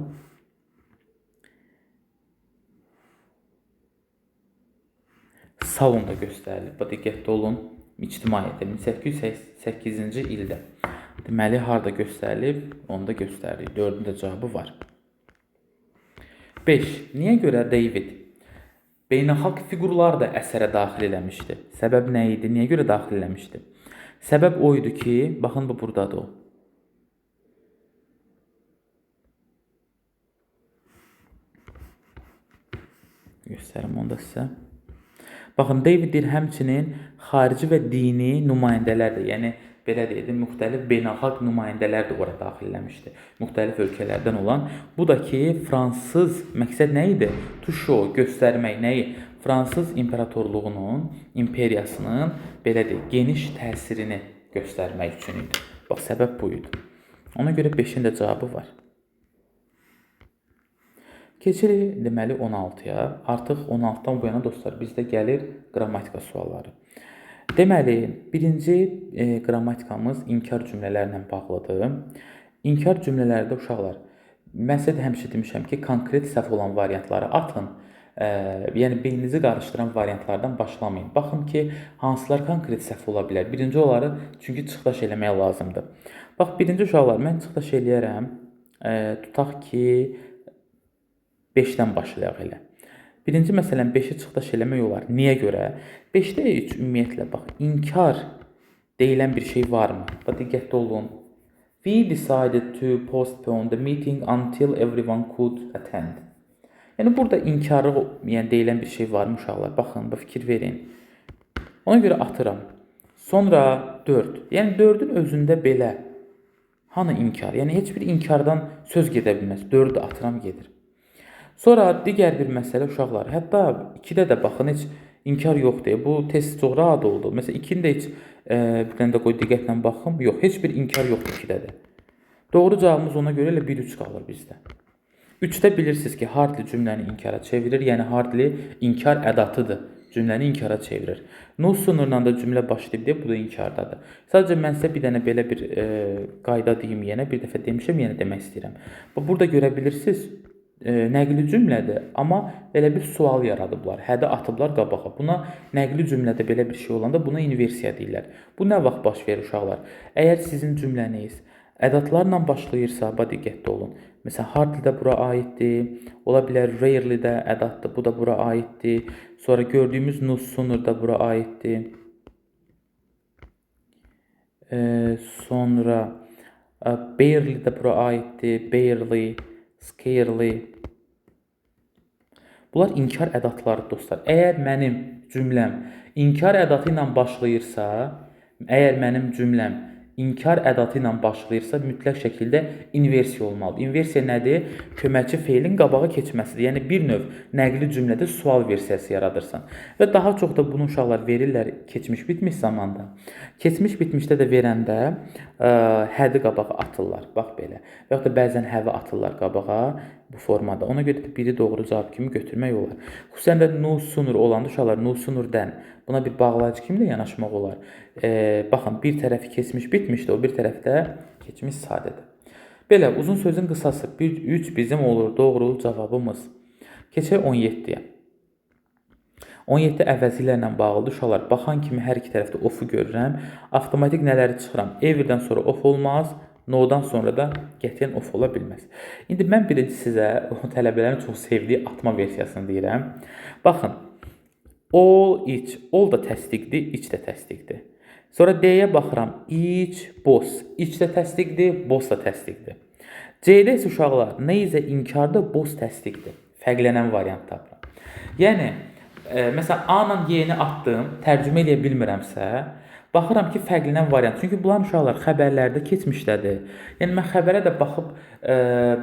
Salonda göstərilib. Diqqətli olun. İctimaiyyətdə 1808-ci ildə. Deməli, harda göstərilib? Onda göstərilib. 4-ün də cavabı var. 5. Niyə görə David beynəlxalq fiqurlar da əsərə daxil eləmişdi? Səbəb nə idi? Niyə görə daxil eləmişdi? Səbəb o idi ki, baxın bu buradadır o. Göstərim onda sizə. Baxın, David deyir, həmçinin xarici və dini nümayəndələr də, yəni belə deyək də, müxtəlif beynəlxalq nümayəndələr də ora daxil eləmişdi. Müxtəlif ölkələrdən olan. Bu da ki, fransız məqsəd nə idi? To show, göstərmək nəyi? Fransız imperatorluğunun, imperiyasının belə deyək, geniş təsirini göstərmək üçün idi. Bax, səbəb bu idi. Ona görə 5-in də cavabı var. Keçirik deməli 16-ya. Artıq 16-dan bu yana dostlar bizdə gəlir qrammatika sualları. Deməli, birinci qrammatikamız inkar cümlələrlə bağlıdır. İnkar cümlələrdə uşaqlar, mən sizə də həmişə demişəm ki, konkret səhv olan variantları atın. Yəni beyninizi qarışdıran variantlardan başlamayın. Baxın ki, hansılar konkret səhv ola bilər. Birinci onları çünki çıxdaş eləmək lazımdır. Bax, birinci uşaqlar, mən çıxdaş eləyərəm. Tutaq ki, 5-dən başlayaq elə. Birinci məsələn 5-i çıxdaş eləmək olar. Niyə görə? 5-də heç ümumiyyətlə bax, inkar deyilən bir şey varmı? Bax, diqqətli olun. We decided to postpone the meeting until everyone could attend. Yəni burada inkarı, yəni deyilən bir şey varmı uşaqlar? Baxın, bax fikir verin. Ona görə atıram. Sonra 4. Yəni 4-ün özündə belə hanı inkar? Yəni heç bir inkardan söz gedə bilməz. 4-ü atıram gedir. Sonra digər bir məsələ uşaqlar. Hətta 2-də də baxın heç inkar yoxdur. Bu test çox rahat oldu. Məsələn 2-ni də heç bir dənə də qoy diqqətlə baxım. Yox, heç bir inkar yoxdur 2-də də. Doğru cavabımız ona görə elə 1-3 qalır bizdə. 3-də bilirsiniz ki, hardly cümləni inkara çevirir. Yəni hardly inkar ədatıdır. Cümləni inkara çevirir. No sooner-la da cümlə başlayıb deyə bu da inkardadır. Sadəcə mən sizə bir dənə belə bir qayda deyim yenə. Bir dəfə demişəm, yenə demək istəyirəm. Burada görə bilirsiniz, nəqli cümlədir, amma belə bir sual yaradıblar. Hədə atıblar qabağa. Buna nəqli cümlədə belə bir şey olanda buna inversiya deyirlər. Bu nə vaxt baş verir uşaqlar? Əgər sizin cümləniz ədatlarla başlayırsa, diqqətli olun. Məsələn, hardly də bura aiddir. Ola bilər rarely də ədatdır. Bu da bura aiddir. Sonra gördüyümüz no sooner da bura aiddir. Sonra barely də bura aiddir. Barely, scarcely. Bunlar inkar ədatları dostlar. Əgər mənim cümləm inkar ədatı ilə başlayırsa, mütləq şəkildə inversiya olmalıdır. İnversiya nədir? Köməkçi feilin qabağa keçməsidir. Yəni bir növ nəqli cümlədə sual versiyası yaradırsan. Və daha çox da bunu uşaqlar verirlər keçmiş bitmiş zamanda. Keçmiş bitmişdə də verəndə hədi qabağa atırlar. Bax belə. Və yaxud da bəzən həvi atırlar qabağa bu formada. Ona görə də biri doğru cavab kimi götürmək olar. Xüsusən də no sooner olanda uşaqlar no sooner-dən buna bir bağlayıcı kimi də yanaşmaq olar. Baxın, bir tərəfi keçmiş bitmişdir, o bir tərəfdə keçmiş sadədir. Belə, uzun sözün qısası 3 bizim olur doğru cavabımız. Keçək 17-yə. 17 əvəzilərlə bağlıdır uşaqlar. Baxan kimi hər iki tərəfdə off-u görürəm. Avtomatik nələri çıxıram? Everdən sonra off olmaz. No-dan sonra da qətiyyən off ola bilməz. İndi mən birinci sizə tələbələrin çox sevdiyi atma versiyasını deyirəm. Baxın, all, each. All da təsdiqdir, each də təsdiqdir. Sonra D-yə baxıram. Each, both. Each də təsdiqdir, both da təsdiqdir. C-də isə uşaqlar, nə isə inkarda, both təsdiqdir. Fərqlənən variant tapıram. Yəni, məsələn, A-la Y-ni atdım, tərcümə edə bilmirəmsə, baxıram ki, fərqlənən variant. Çünki bunlar uşaqlar xəbərlərdə keçmişdədir. Yəni, mən xəbərə də baxıb,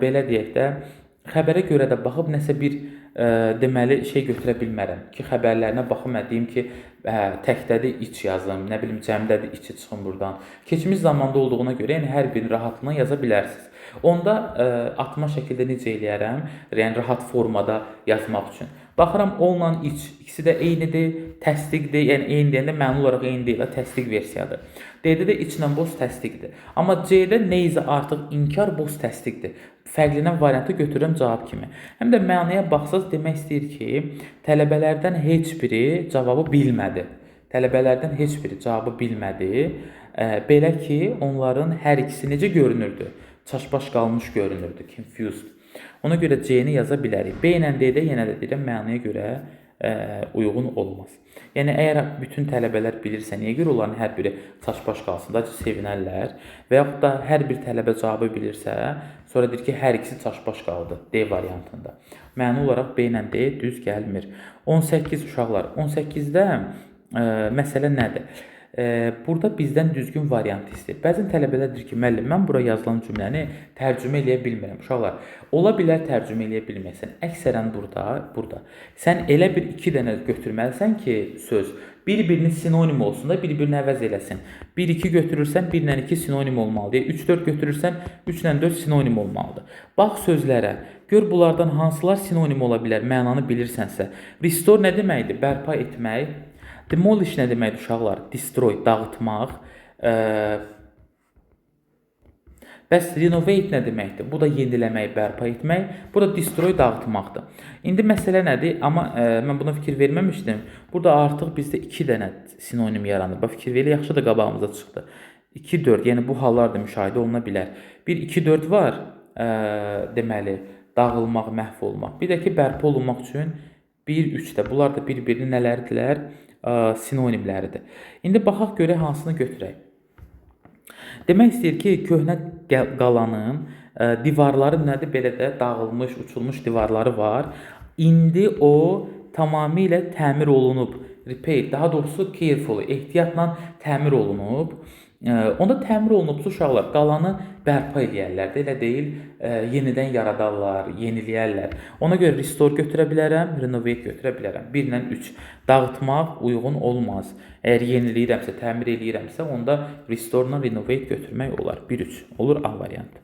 belə deyək də, xəbərə görə də baxıb nəsə bir deməli şey götürə bilmərəm ki, xəbərlərinə baxım, deyim ki, təkdədir iç yazım, nə bilim cəmdədir içi çıxın buradan. Keçmiş zamanda olduğuna görə yəni hər birini rahatlığına yaza bilərsiniz. Onda atma şəkildə necə eləyərəm? Yəni rahat formada yazmaq üçün. Baxıram onunla iç, ikisi də eynidir, təsdiqdir. Yəni eyni deyəndə məna olaraq eyni deyil, təsdiq versiyadır. D-də də içlə boz təsdiqdir. Amma C-də nə isə artıq inkar boz təsdiqdir. Fərqlənən variantı götürürəm cavab kimi. Həm də mənaya baxsaz demək istəyir ki, tələbələrdən heç biri cavabı bilmədi. Belə ki, onların hər ikisi necə görünürdü? Çaşbaş qalmış görünürdü, confused. Ona görə C-ni yaza bilərik. B ilə D-də yenə də deyirəm, mənaya görə uyğun olmaz. Yəni, əgər bütün tələbələr bilirsə, niyə görə onların hər biri çaşbaş qalsın, da sevinərlər və yaxud da hər bir tələbə cavabı bilirsə, sonra deyir ki, hər ikisi çaşbaş qaldı D variantında. Məna olaraq B ilə D düz gəlmir. 18 uşaqlar. 18-də məsələ nədir? Burada bizdən düzgün variant istəyir. Bəzən tələbələr deyir ki, müəllim, mən bura yazılan cümləni tərcümə eləyə bilmirəm. Uşaqlar, ola bilər tərcümə eləyə bilməyəsən. Əksərən burada. Sən elə bir 2 dənə götürməlisən ki, söz bir-birinin sinonim olsun da, bir-birini əvəz eləsin. 1-2 götürürsən, 1 ilə 2 sinonim olmalıdır. 3-4 götürürsən, 3 ilə 4 sinonim olmalıdır. Bax sözlərə, gör bunlardan hansılar sinonim ola bilər, mənanı bilirsənsə. Restore nə deməkdir? Bərpa etmək. Demolish nə deməkdir uşaqlar? Destroy, dağıtmaq. Bəs renovate nə deməkdir? Bu da yeniləmək, bərpa etmək. Bu da destroy, dağıtmaqdır. İndi məsələ nədir? Amma mən buna fikir verməmişdim. Burada artıq bizdə 2 dənə sinonim yaranır. Bax, fikir verir, yaxşı da qabağımıza çıxdı. 2-4, yəni bu hallar da müşahidə oluna bilər. 1-2-4 var, deməli, dağılmaq, məhv olmaq. Bir də ki, bərpa olunmaq üçün 1-3-də. Bunlar da bir-birini nələrdirlər? Sinonimləridir. İndi baxaq görə hansını götürək. Demək istəyir ki, köhnə qalanın divarları nədir belə də dağılmış, uçulmuş divarları var. İndi o tamamilə təmir olunub, repair, daha doğrusu carefully, ehtiyatla təmir olunub. Onda təmir olunubsa uşaqlar qalanı bərpa eləyərlər də, elə deyil, yenidən yaradarlar, yeniləyərlər. Ona görə restore götürə bilərəm, renovate götürə bilərəm. 1 ilə 3. Dağıtmaq uyğun olmaz. Əgər yeniləyirəmsə, təmir eləyirəmsə, onda restore ilə renovate götürmək olar. 1-3 olur A variantı.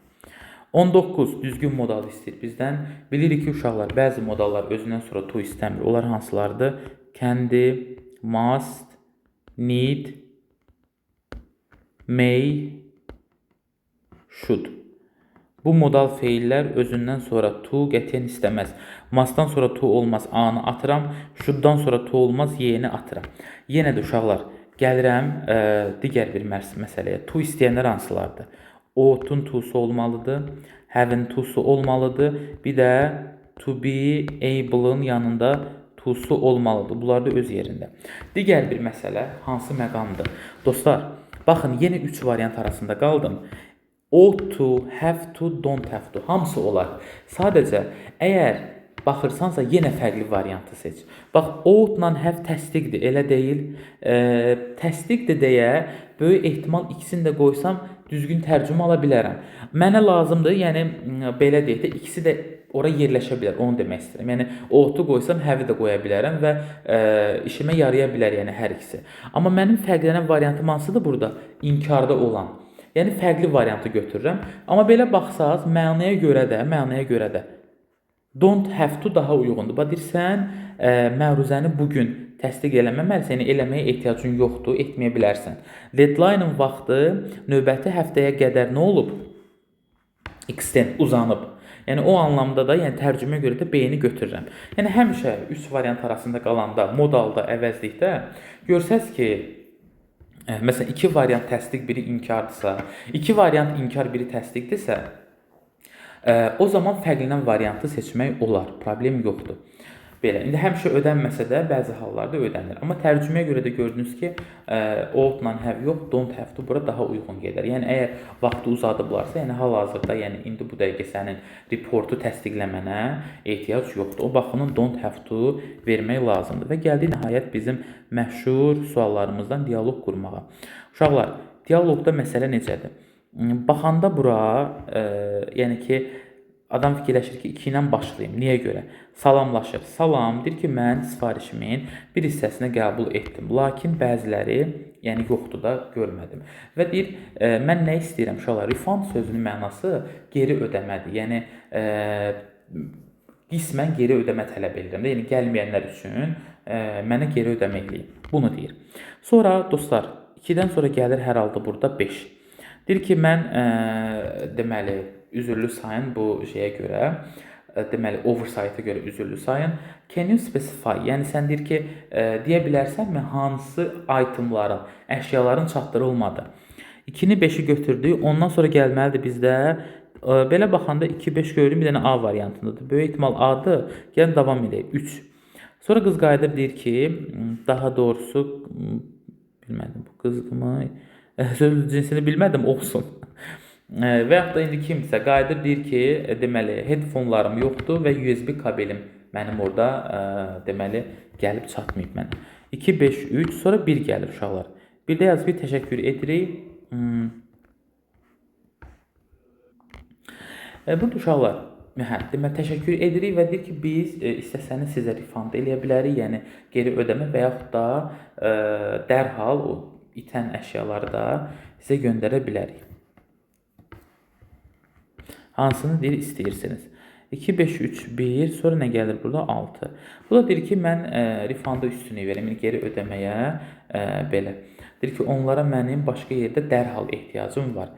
19 düzgün modal istəyir bizdən. Bilirik ki, uşaqlar bəzi modallar özündən sonra to istəmir. Onlar hansılardır? Candy, must, need, may, should. Bu modal feillər özündən sonra to qətiyyən istəməz. Mustdan sonra to olmaz, A-nı atıram. Shoulddan sonra to olmaz, Y-ni atıram. Yenə də uşaqlar, gəlirəm digər bir məsələyə. To istəyənlər hansılardır? Ought-un to'su olmalıdır. Have-in to'su olmalıdır. Bir də to be able-ın yanında to'su olmalıdır. Bunlar da öz yerində. Digər bir məsələ hansı məqamdır? Dostlar, baxın, yenə 3 variant arasında qaldım. Ought to, have to, don't have to. Hamısı olar. Sadəcə, əgər baxırsansa yenə fərqli variantı seç. Bax, ought-la have təsdiqdir, elə deyil. Təsdiqdir deyə böyük ehtimal ikisini də qoysam düzgün tərcümə ala bilərəm. Mənə lazımdır, yəni belə deyək də, ikisi də ora yerləşə bilər, onu demək istəyirəm. Yəni ought-u qoysam have-i də qoya bilərəm və işimə yaraya bilər, yəni hər ikisi. Amma mənim fərqlənən variantım hansıdır burada? İnkarda olan. Yəni fərqli variantı götürürəm. Amma belə baxsaz, mənaya görə də don't have to daha uyğundur. Bax deyirsən, məruzəni bu gün təsdiq eləməməlisən, yəni eləməyə ehtiyacın yoxdur, etməyə bilərsən. Deadline-ın vaxtı növbəti həftəyə qədər nə olub? Extend, uzanıb. Yəni o anlamda da, yəni tərcüməyə görə də B-ni götürürəm. Yəni həmişə 3 variant arasında qalanda, modalda, əvəzlikdə görsəz ki, məsələn 2 variant təsdiq, biri inkardırsa, 2 variant inkar, biri təsdiqdirsə, o zaman fərqlənən variantı seçmək olar. Problem yoxdur. Belə. İndi həmişə ödənməsə də bəzi hallarda ödənir. Amma tərcüməyə görə də gördünüz ki, ought-la have yox, don't have to bura daha uyğun gedər. Yəni əgər vaxtı uzadıblarsa, yəni hal-hazırda, yəni indi bu dəqiqə sənin reportu təsdiqləmənə ehtiyac yoxdur. O baxımdan don't have to vermək lazımdır. Və gəldik nəhayət bizim məşhur suallarımızdan dialoq qurmağa. Uşaqlar, dialoqda məsələ necədir? Baxanda bura, yəni ki, adam fikirləşir ki, 2 ilə başlayayım. Niyə görə? Salamlaşır. Salam, deyir ki, mən sifarişimin bir hissəsini qəbul etdim. Lakin bəziləri, yəni yoxdur da, görmədim. Və deyir, mən nə istəyirəm uşaqlar? Refund sözünün mənası geri ödəmədir. Yəni, qismən geri ödəmə tələb edirəm. Yəni, gəlməyənlər üçün mənə geri ödəmə eləyin. Bunu deyir. Sonra, dostlar, 2-dən sonra gəlir hər halda burada 5. Deyir ki, mən deməli, üzürlü sayın bu şeyə görə, deməli, oversight-a görə üzürlü sayın. Can you specify? Yəni, sən deyir ki, deyə bilərsənmi hansı itemların, əşyaların çatdırılmadı? 2-ni 5-i götürdük, ondan sonra gəlməlidir bizdə. Belə baxanda 2-5 görürüm, bir dənə A variantındadır. Böyük ehtimal A-dır. Gəlin, davam edək. 3. Sonra qız qayıdır, deyir ki, daha doğrusu, bilmədim, bu qızmı? Söz cinsini bilmədim, olsun. Və yaxud da indi kimsə qayıdır, deyir ki, deməli, headphone-larım yoxdur və USB kabelim mənim orada, deməli, gəlib çatmayıb mənə. 2, 5, 3, sonra 1 gəlir uşaqlar. Bir də yazıb təşəkkür edirik. Burada uşaqlar, deməli, təşəkkür edirik və deyir ki, biz istəsəniz sizə refund eləyə bilərik, yəni geri ödəmə və yaxud da dərhal o itən əşyaları da sizə göndərə bilərik. Hansını deyir istəyirsiniz? 2, 5, 3, 1, sonra nə gəlir burada? 6. Bu da deyir ki, mən refanda üstünlük verim, yəni geri ödəməyə belə. Deyir ki, onlara mənim başqa yerdə dərhal ehtiyacım var.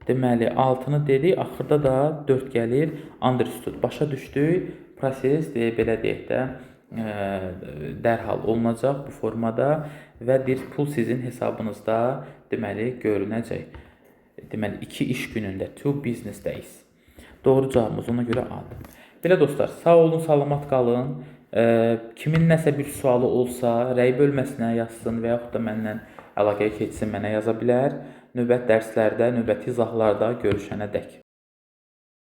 Deməli, 6-nı dedik, axırda da 4 gəlir, understood. Başa düşdük, proses belə deyək də, dərhal olunacaq bu formada və deyir, pul sizin hesabınızda deməli, görünəcək. Deməli, 2 iş günündə, 2 business days. Doğru cavabımız ona görə A-dır. Belə dostlar, sağ olun, salamat qalın. Kimin nəsə bir sualı olsa, rəy bölməsinə yazsın və yaxud da məndən əlaqəyə keçsin, mənə yaza bilər. Növbəti dərslərdə, növbəti izahlarda görüşənədək.